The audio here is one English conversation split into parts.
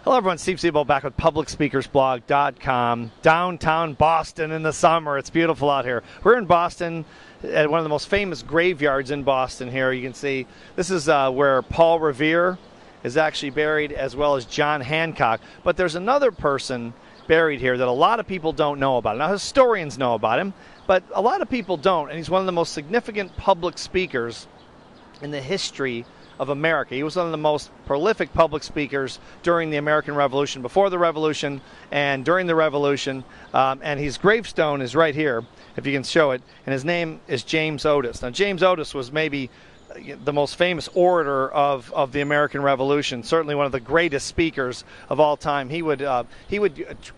Hello, everyone. Steve Siebel back with PublicSpeakersBlog.com. Downtown Boston in the summer. It's beautiful out here. We're in Boston at one of the most famous graveyards in Boston here. You can see this is where Paul Revere is actually buried, as well as John Hancock. But there's another person buried here that a lot of people don't know about. Now, historians know about him, but a lot of people don't. And he's one of the most significant public speakers in the history of America. He was one of the most prolific public speakers during the American Revolution, before the Revolution, and during the Revolution. And his gravestone is right here, if you can show it. And his name is James Otis. Now, James Otis was maybe the most famous orator of the American Revolution, certainly one of the greatest speakers of all time. He would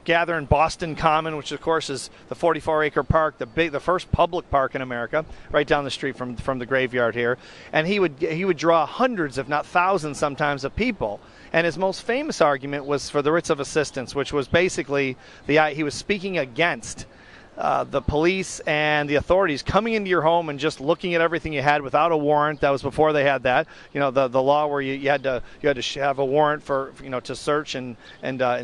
gather in Boston Common, which of course is the 44-acre park, the first public park in America, right down the street from the graveyard here. And he would draw hundreds, if not thousands sometimes, of people. And his most famous argument was for the writs of assistance, which was basically he was speaking against the police and the authorities coming into your home and just looking at everything you had without a warrant. That was before they had that. You know, the law where you had to have a warrant for to search and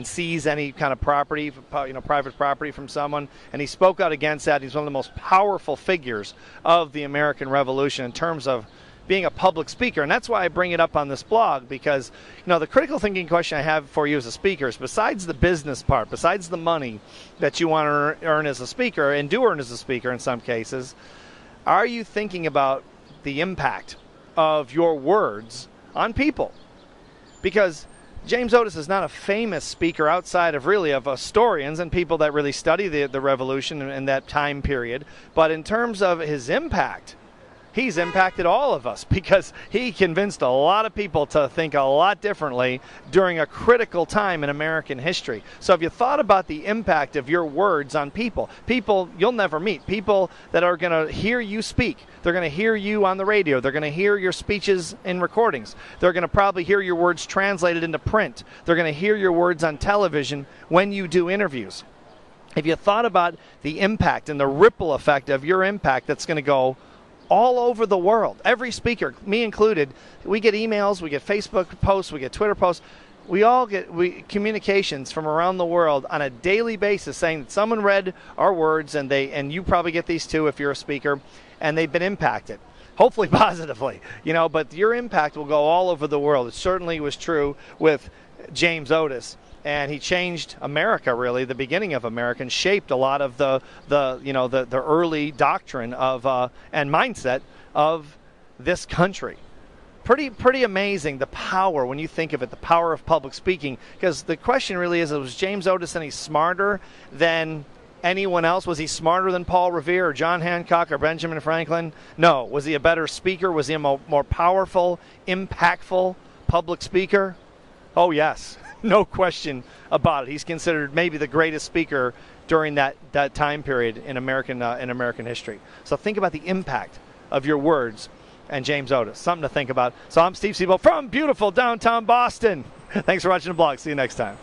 seize any kind of property, private property from someone. And he spoke out against that. He's one of the most powerful figures of the American Revolution in terms of being a public speaker. And that's why I bring it up on this blog, because the critical thinking question I have for you as a speaker is, besides the business part, besides the money that you want to earn as a speaker, and do earn as a speaker in some cases, are you thinking about the impact of your words on people? Because James Otis is not a famous speaker outside of historians and people that really study the Revolution and that time period, but in terms of his impact, he's impacted all of us, because he convinced a lot of people to think a lot differently during a critical time in American history. So have you thought about the impact of your words on people you'll never meet, people that are going to hear you speak? They're going to hear you on the radio. They're going to hear your speeches in recordings. They're going to probably hear your words translated into print. They're going to hear your words on television when you do interviews. Have you thought about the impact and the ripple effect of your impact that's going to go all over the world? Every speaker, me included, we get emails, we get Facebook posts, we get Twitter posts. We all get communications from around the world on a daily basis saying that someone read our words, and you probably get these too if you're a speaker, and they've been impacted, hopefully positively, but your impact will go all over the world. It certainly was true with James Otis. And he changed America, really, the beginning of America, and shaped a lot of the early doctrine of and mindset of this country. Pretty amazing, the power, when you think of it, the power of public speaking. Because the question really is, was James Otis any smarter than anyone else? Was he smarter than Paul Revere or John Hancock or Benjamin Franklin? No. Was he a better speaker? Was he a more powerful, impactful public speaker? Oh, yes. No question about it. He's considered maybe the greatest speaker during that time period in American history. So think about the impact of your words and James Otis. Something to think about. So I'm Steve Siebel from beautiful downtown Boston. Thanks for watching the blog. See you next time.